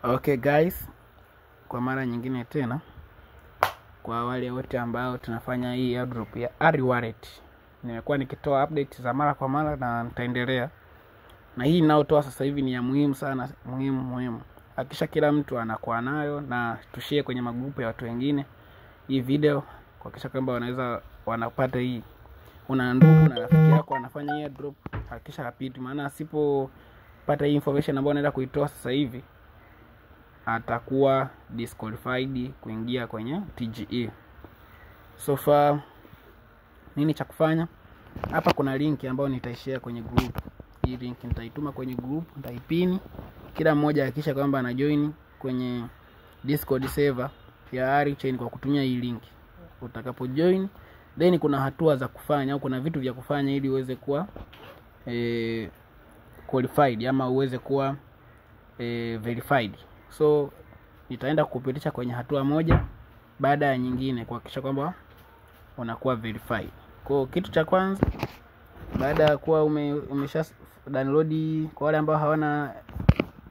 Okay guys, kwa mara nyingine tena, kwa wale wote ambao tunafanya hii airdrop ya Ari Wallet, nimekuwa nikitoa update za mara kwa mara na nitaendelea. Na hii ninayotoa sasa hivi ni ya muhimu sana, muhimu. Hakikisha kila mtu anakuwa nayo na tushare kwenye magrupu ya watu wengine hii video, kuhakikisha kwamba wanapata hii. Una ndugu na rafiki yako anafanya hii airdrop, hakikisha apite, maana asipopata hii information ambayo naenda kuitoa sasa hivi atakuwa disqualified kuingia kwenye TGE. So far nini cha kufanya? Hapa kuna link ambayo nitaishare kwenye group. Hii link nitaituma kwenye group, nitaipini. Kila mmoja hakikisha kwamba ana join kwenye Discord server ya Arichain kwa kutumia hii link. Utakapo join, then kuna hatua za kufanya au kuna vitu vya kufanya ili uweze kuwa qualified ama uweze kuwa verified. So nitaenda kukupitisha kwenye hatua moja baada ya nyingine kuhakikisha kwamba unakuwa verified. Kwa kitu cha kwanza, baada ya kuwa umesha download, kwa wale ambao hawana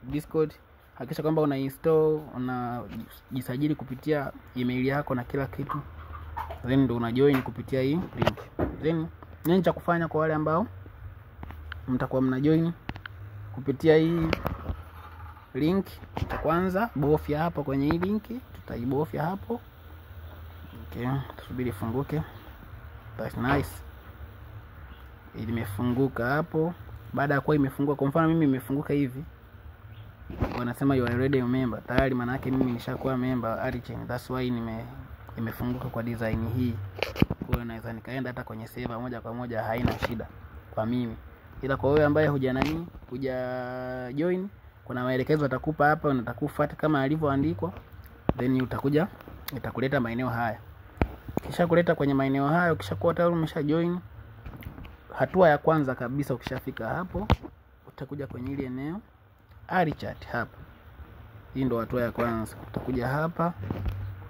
Discord, hakikisha kwamba una install, unajisajili kupitia email yako na kila kitu, then ndio una join kupitia hii link. Then nini cha kufanya kwa wale ambao mtakuwa mna join kupitia hii link? Cha kwanza, bofya hapo kwenye hii link, tutaibofya hapo. Okay, tusubiri ifunguke. That's nice. Imefunguka hapo. Baada ya kuwa imefunguka, kwa mfano mimi imefunguka hivi, wanasema you are already a member. Tayari maana yake mimi nishakuwa member Arichain. That's why imefunguka kwa design hii. Kwa hiyo naweza nikaenda hata kwenye server moja kwa moja, haina shida kwa mimi. Ila kwa wewe ambaye huja join, kuna maelekezo atakupa hapa, unatakufuata kama alivyoandikwa, then utakuja itakuleta maeneo haya. Kisha kuleta kwenye maeneo haya, ukishakuwa tayari umesha join, hatua ya kwanza kabisa ukishafika hapo, utakuja kwenye ile eneo Arichat hapa. Hii ndio hatua ya kwanza. Utakuja hapa,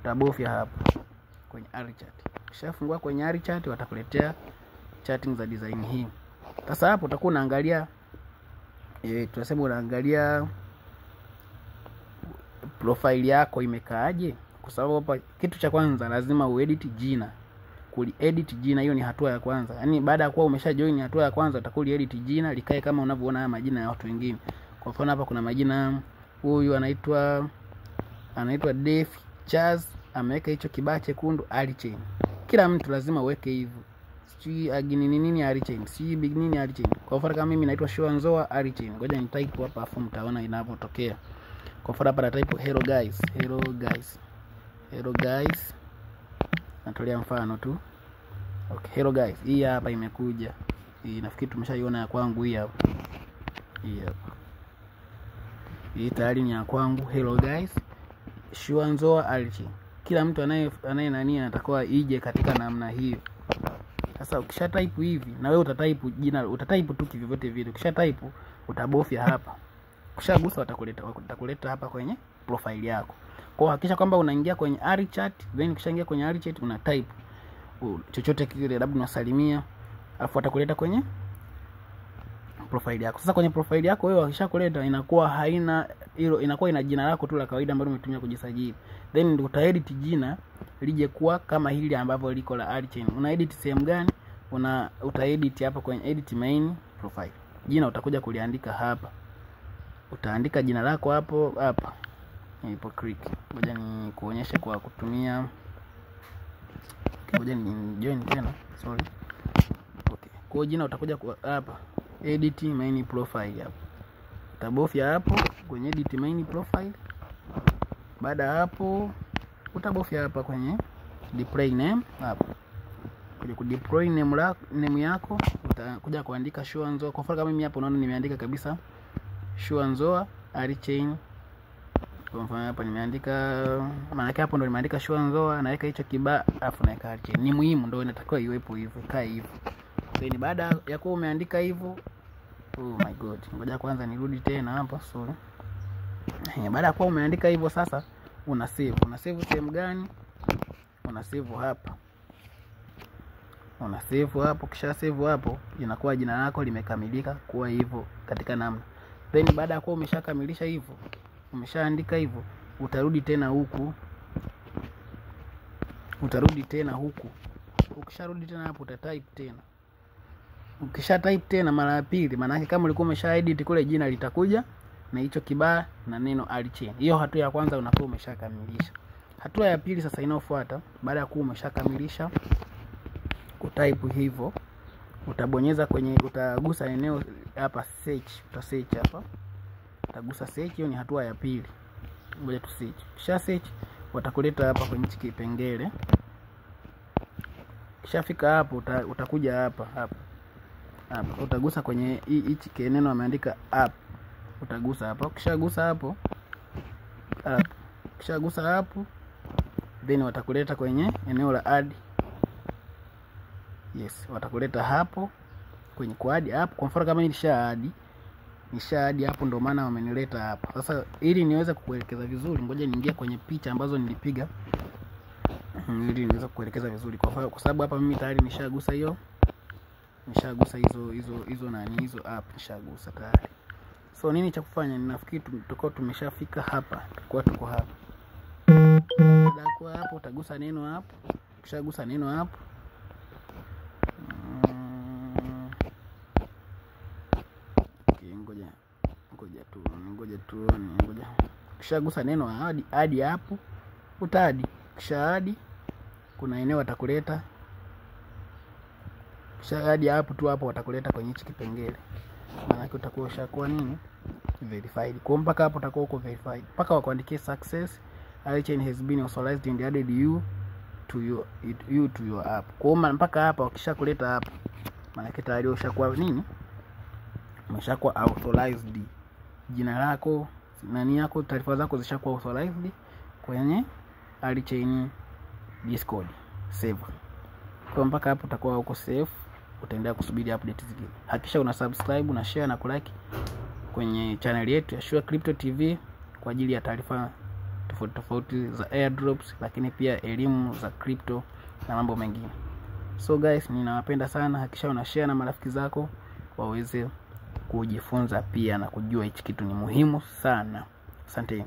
utabofya hapa kwenye Arichat. Ukishafungua kwenye Arichat, watakuletea chatting za design hii. Sasa hapo utakuwa unaangalia tunasema unaangalia profile yako imekaaje, kwa sababu hapa kitu cha kwanza lazima uedit jina. Kuliedit jina, hiyo ni hatua ya kwanza. Yaani baada ya kuwa umesha join, hatua ya kwanza utakuliedit jina likae kama unavyoona haya majina ya watu wengine. Kwa mfano hapa kuna majina, huyu anaitwa Def Chaz, ameweka hicho kibaa chekundu Arichain. Kila mtu lazima uweke hivyo. Si agini nini Arichain, si big nini Arichain. Kwa mfano kama mimi naitwa Shoanzoa Arichain, ngoja ni type hapa afu mtaona inavyotokea. Kwa mfano hapa na type hello guys. Natolea mfano tu. Okay, hello guys. Hii hapa imekuja. Hii nafikiri tumeshaiona ya kwangu hii hapa. Hii tayari ni ya kwangu, hello guys. Shoanzoa Arichain. Kila mtu anaye anatakiwa ije katika namna hiyo. Sasa ukisha type hivi, na wewe utatype jina, utatype tu kivyote vile. Ukisha type utabofya hapa. Ukishagusa utakuleta hapa kwenye profile yako. Kwa hiyo hakikisha kwamba unaingia kwenye Arichat, then ukishaingia kwenye Arichat una type chochote kile, labda unasalimia, alafu atakuleta kwenye profile yako. Sasa kwenye profile yako wewe ukishakuleta, inakuwa haina hilo, inakuwa ina jina lako tu la kawaida ambalo umetumia kujisajili. Then ndio utaedit jina lije kuwa kama hili ambavyo liko la Arichain. Una edit sehemu gani? Utaedit hapa kwenye edit main profile. Jina utakuja kuliandika hapa. Utaandika jina lako hapo hapa. Ipo click. Ngoja ni kuonyesha kwa kutumia. Ngoja ni join tena. Sorry. Okay. Kwa jina utakuja hapa. Edit main profile hapa. Utabofya hapo kwenye edit main profile. Baada hapo utabofya hapa kwenye deploy name hapa. Kuja ku deploy name yako, utakuja kuandika Shoanzoa. Kwa mfano kama mimi hapo unaona nimeandika kabisa Shoanzoa Arichain. Kwa mfano hapa nimeandika, maana hapo ndo nimeandika Shoanzoa, naweka hicho kibaa afu naweka Arichain. Ni muhimu, ndio inatakiwa iwepo hivyo, kae hivyo. Then baada ya kuwa umeandika hivyo, oh my god, ngoja kwanza nirudi tena hapa, sorry. Baada ya kuwa umeandika hivyo, sasa una save sehemu gani? Una save hapa. Kisha save hapo, inakuwa jina lako limekamilika kuwa hivyo katika namna. Then baada ya kuwa umeshakamilisha hivyo, Umeshaandika hivyo, utarudi tena huku. Ukisharudi tena hapo utatype tena. Ukisha type tena mara ya pili, maana yake kama ulikuwa umesha edit kule, jina litakuja na hicho kibaa na neno AliChain. Hiyo hatua ya kwanza unakuwa umeshakamilisha. Hatua ya pili sasa inayofuata, baada ya kuwa umeshakamilisha kutype hivyo, utabonyeza kwenye, utagusa eneo hapa search, search hapa. Utagusa search, hiyo ni hatua ya pili. Ngoja tu search. Kisha search, watakuleta hapa kwenye kipengele. Kishafika hapo utakuja hapa. Utagusa kwenye hichi neno ameandika app. Utagusa hapo. Kishagusa hapo, then watakuleta kwenye eneo la add. Yes, watakuleta hapo kwenye kuadd app. Kwa mfano kama nisha add hapo, ndio maana wamenileta hapa. Sasa ili niweze kukuelekeza vizuri, ngoja niingie kwenye picha ambazo nilipiga ili niweze kukuelekeza vizuri. Kwa sababu hapa mimi tayari nishagusa hiyo. Nishagusa hizo nani, hizo app nishagusa tayari. So nini cha kufanya? Ninafikiri tuko tumeshafika hapa. Tuko hapa. Baada hapo utagusa neno hapo. Ukishagusa neno hapo, ngoja. Ukishagusa neno hadi hapo, utaadi. Kisha hadi kuna eneo watakuleta. Kisha hadi hapo tu, hapo watakuleta kwenye hichi kipengele. Maana yake utakuwa ushakuwa nini? Verified. Kwa mpaka hapo utakuwa uko verified. Mpaka wakuandikie success, AliChain has been authorized and added you to your app. Kwa maana mpaka hapa wakishakuleta hapa, maana yake tayari ushakuwa nini? Umeshakuwa authorized. Jina lako, nani yako, taarifa zako zishakuwa authorized kwenye AliChain Discord server. Kwa mpaka hapo utakuwa uko safe. Utaendelea kusubiri update zingine. Hakikisha una subscribe, una share na kulike kwenye channel yetu ya Sure Crypto TV kwa ajili ya taarifa tofauti za airdrops, lakini pia elimu za crypto na mambo mengine. So guys, ninawapenda sana. Hakikisha una share na marafiki zako waweze kujifunza pia na kujua hichi kitu ni muhimu sana. Asante.